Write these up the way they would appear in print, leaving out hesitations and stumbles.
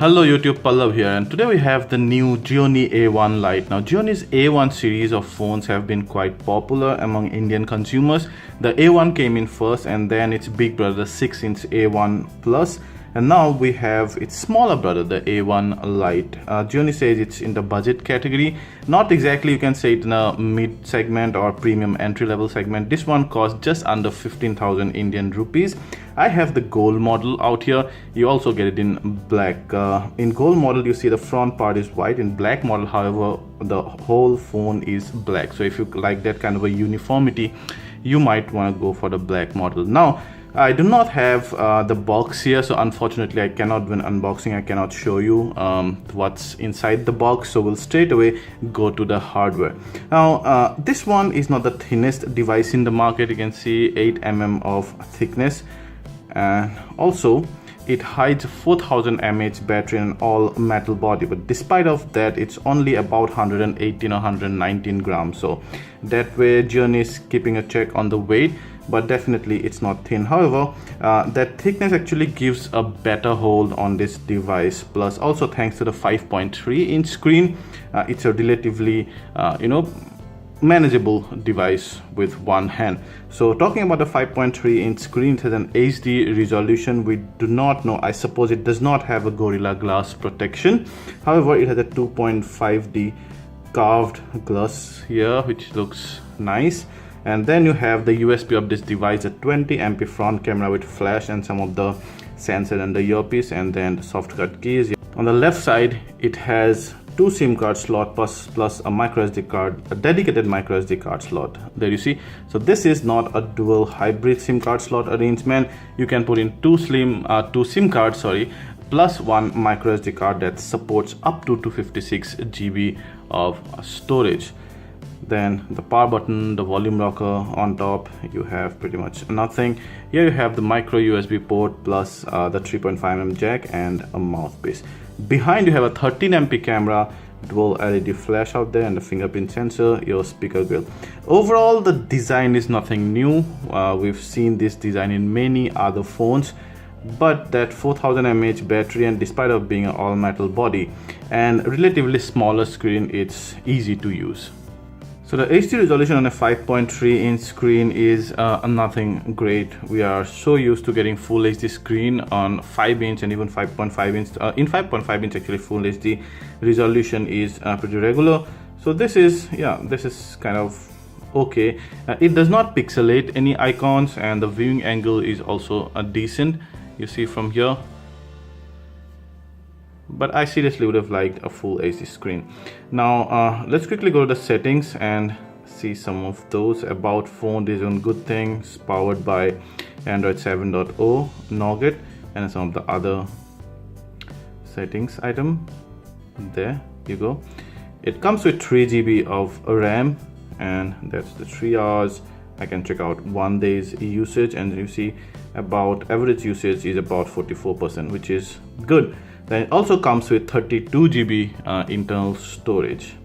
Hello YouTube, Pallav here, and today we have the new Gionee A1 Lite. Now Gionee's A1 series of phones have been quite popular among Indian consumers. The A1 came in first and then its big brother, the 6-inch A1 Plus, and now we have its smaller brother, the A1 Lite. Gionee says it's in the budget category. Not exactly, you can say it in a mid segment or premium entry level segment. This one costs just under 15,000 Indian rupees. I have the gold model out here. You also get it in black. In gold model you see the front part is white. In black model, however, the whole phone is black. So if you like that kind of a uniformity, you might want to go for the black model. Now I do not have the box here, so unfortunately I cannot, when unboxing, I cannot show you what's inside the box. So we'll straight away go to the hardware. Now this one is not the thinnest device in the market. You can see 8 mm of thickness, and also it hides 4000 mAh battery and all metal body, but despite of that it's only about 118 or 119 grams. So that way Gionee is keeping a check on the weight, but definitely it's not thin. However, that thickness actually gives a better hold on this device. Plus also thanks to the 5.3-inch screen, it's a relatively manageable device with one hand. So talking about the 5.3-inch screen, it has an HD resolution. We do not know, I suppose it does not have a Gorilla Glass protection. However, it has a 2.5D carved glass here, which looks nice. And then you have the USP of this device, a 20MP front camera with flash and some of the sensor and the earpiece, and then the soft cut keys. On the left side it has 2 SIM card slot plus a micro SD card, a dedicated micro SD card slot. There you see. So this is not a dual hybrid SIM card slot arrangement. You can put in two SIM cards, plus one micro SD card that supports up to 256 GB of storage. Then the power button, the volume rocker on top, you have pretty much nothing. Here you have the micro USB port plus the 3.5mm jack and a mouthpiece. Behind you have a 13MP camera, dual LED flash out there, and the fingerprint sensor, your speaker grill. Overall the design is nothing new. We've seen this design in many other phones, but that 4000 mAh battery, and despite of being an all metal body and relatively smaller screen, it's easy to use. So the HD resolution on a 5.3-inch screen is nothing great. We are so used to getting full HD screen on 5-inch and even 5.5-inch. In 5.5-inch actually full HD resolution is pretty regular. So this is kind of okay. It does not pixelate any icons, and the viewing angle is also decent. You see from here. But I seriously would have liked a full HD screen. Now let's quickly go to the settings and see some of those. About phone is on good things, powered by Android 7.0 Nougat, and some of the other settings item. There you go. It comes with 3 GB of RAM, and that's the 3 hours. I can check out 1 day's usage, and you see about average usage is about 44%, which is good. Then it also comes with 32 GB internal storage.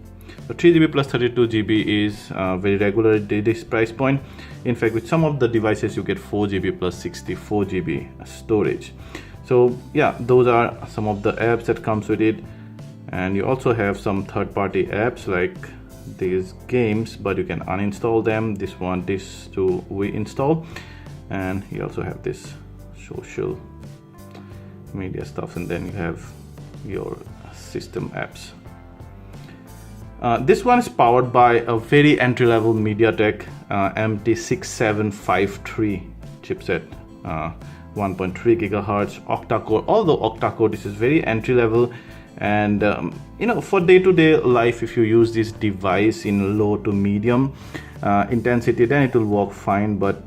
So 3 GB plus 32 GB is very regular at this price point. In fact, with some of the devices you get 4 GB plus 64 GB storage. So yeah, those are some of the apps that comes with it. And you also have some third-party apps like these games, but you can uninstall them. This to reinstall. And you also have this social media stuff, and then you have your system apps. This one is powered by a very entry-level MediaTek MT6753 chipset, 1.3 GHz octa-core. Although octa-core, this is very entry-level, and for day-to-day life, if you use this device in low to medium intensity, then it will work fine. But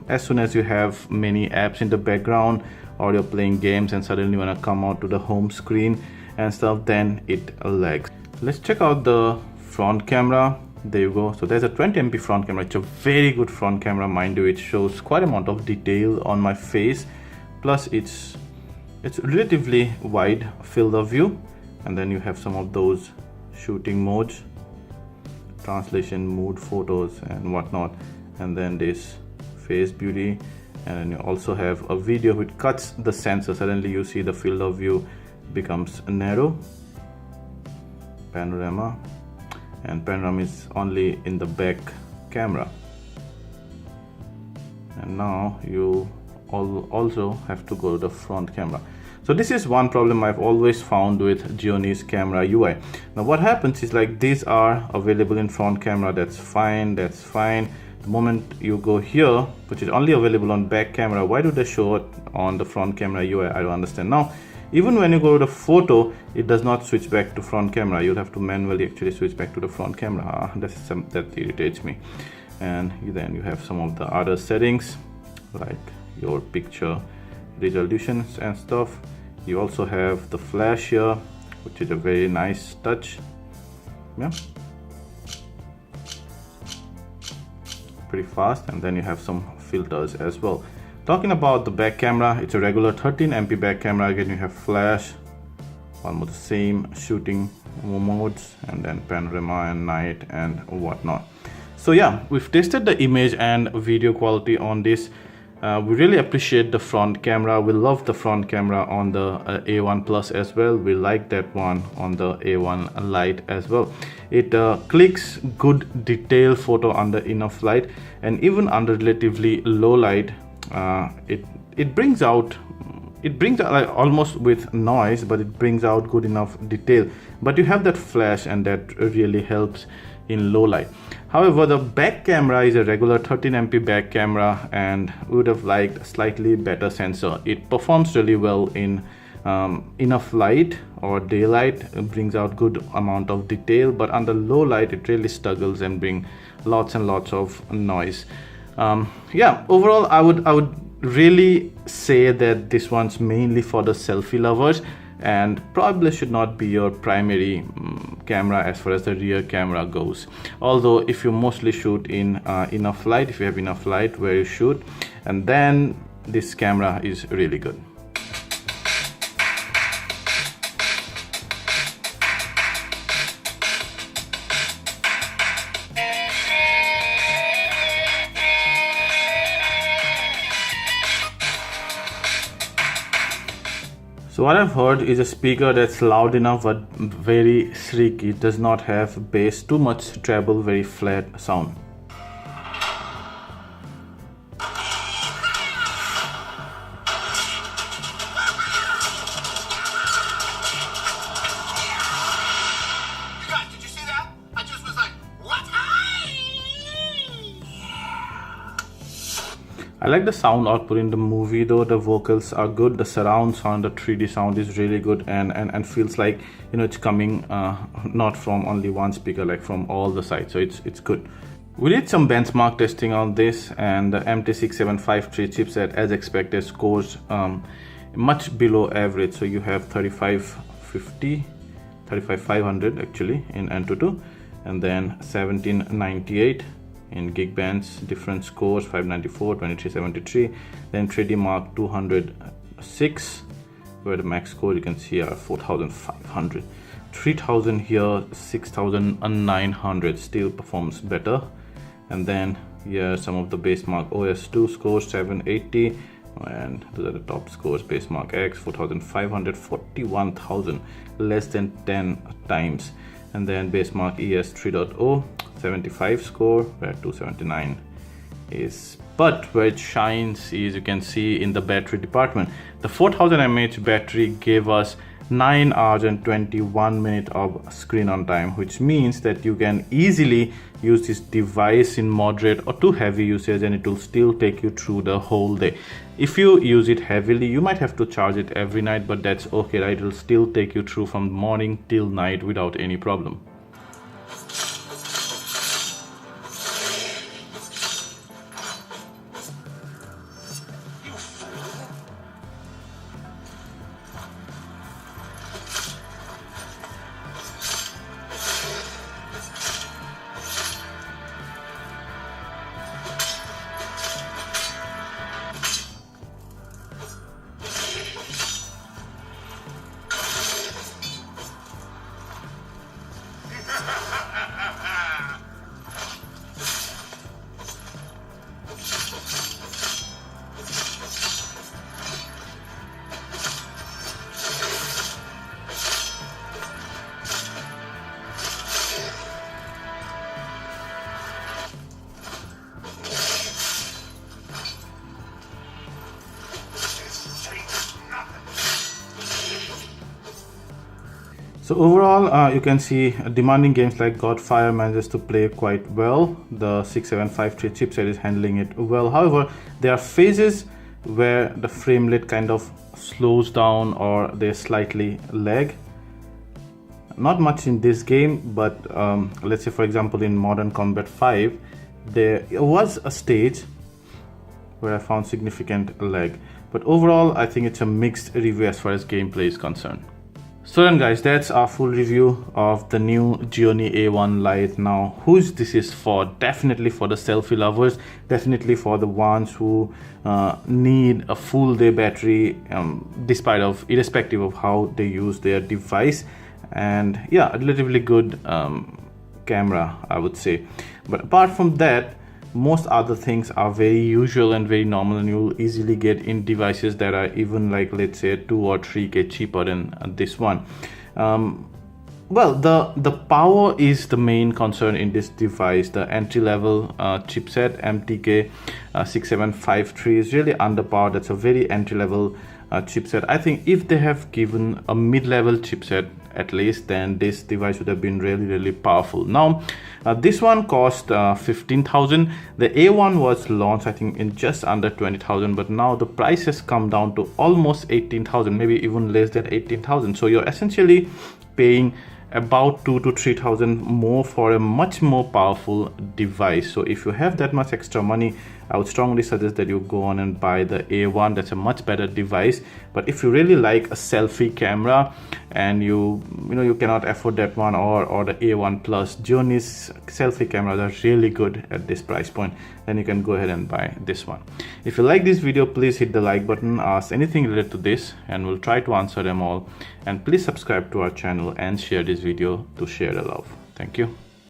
as soon as you have many apps in the background, or you're playing games and suddenly want to come out to the home screen and stuff, then it lags. Let's check out the front camera. There you go. So there's a 20MP front camera. It's a very good front camera, mind you. It shows quite a amount of detail on my face, plus it's relatively wide field of view. And then you have some of those shooting modes, translation, mood, photos and whatnot, and then this face beauty, and then you also have a video which cuts the sensor. Suddenly you see the field of view becomes narrow, panorama, and panorama is only in the back camera. And now you also have to go to the front camera. So this is one problem I've always found with Gionis camera UI. Now what happens is, like, these are available in front camera, that's fine. The moment you go here, which is only available on back camera, why do they show it on the front camera UI? I don't understand. Now even when you go to the photo, it does not switch back to front camera. You'll have to manually actually switch back to the front camera. That irritates me. And then you have some of the other settings, like your picture resolutions and stuff. You also have the flash here, which is a very nice touch. Yeah, pretty fast. And then you have some filters as well. Talking about the back camera, it's a regular 13MP back camera. Again, you have flash, almost the same shooting modes, and then panorama and night and whatnot. So yeah, we've tested the image and video quality on this. We really appreciate the front camera. We love the front camera on the A1 Plus as well. We like that one on the A1 Lite as well. It clicks good detail photo under enough light, and even under relatively low light, it brings out like almost with noise, but it brings out good enough detail. But you have that flash, and that really helps in low light. However, the back camera is a regular 13MP back camera, and we would have liked a slightly better sensor. It performs really well in enough light or daylight. It brings out good amount of detail, but under low light it really struggles and bring lots and lots of noise. Yeah, overall I would really say that this one's mainly for the selfie lovers, and probably should not be your primary camera as far as the rear camera goes. Although if you mostly shoot in enough light, if you have enough light where you shoot, and then this camera is really good. So what I've heard is a speaker that's loud enough but very shriek. It does not have bass, too much treble, very flat sound. I like the sound output in the movie though. The vocals are good, the surround sound, the 3D sound is really good, and feels like, you know, it's coming not from only one speaker, like from all the sides, so it's good. We did some benchmark testing on this, and the MT6753 chipset, as expected, scores much below average. So you have 35500 actually in Antutu, and then 1798 in Geekbench. Different scores: 594, 2373. Then 3D Mark 206, where the max score you can see are 4500. 3000 here, 6900, still performs better. And then here some of the Basemark OS2 scores: 780, and those are the top scores. Basemark X 4500, 41,000, less than 10 times. And then Basemark ES 3.0, 75 score, where 279 is. But where it shines is, you can see, in the battery department. The 4000 mAh battery gave us 9 hours and 21 minutes of screen on time, which means that you can easily use this device in moderate or too heavy usage, and it will still take you through the whole day. If you use it heavily, you might have to charge it every night, but that's okay, right? It will still take you through from morning till night without any problem. So overall, you can see demanding games like Godfire manages to play quite well. The 6753 chipset is handling it well. However, there are phases where the frame rate kind of slows down or they slightly lag. Not much in this game, but let's say for example in Modern Combat 5, there was a stage where I found significant lag. But overall, I think it's a mixed review as far as gameplay is concerned. So then guys, that's our full review of the new Gionee A1 Lite. Now, who's this is for? Definitely for the selfie lovers, definitely for the ones who need a full day battery, irrespective of how they use their device. And yeah, a relatively good camera, I would say. But apart from that, most other things are very usual and very normal, and you'll easily get in devices that are even like, let's say, 2 or 3K cheaper than this one. Well, the power is the main concern in this device. The entry-level chipset MTK 6753 is really underpowered. That's a very entry-level chipset. I think if they have given a mid-level chipset at least, then this device would have been really powerful. Now this one cost 15,000. The A1 was launched I think in just under 20,000, but now the price has come down to almost 18,000, maybe even less than 18,000. So you're essentially paying about 2,000 to 3,000 more for a much more powerful device. So if you have that much extra money, I would strongly suggest that you go on and buy the A1. That's a much better device. But if you really like a selfie camera and you cannot afford that one, or the A1 Plus, Gionee's selfie cameras are really good at this price point, then you can go ahead and buy this one. If you like this video, please hit the like button, ask anything related to this, and we'll try to answer them all. And please subscribe to our channel and share this video to share the love. Thank you.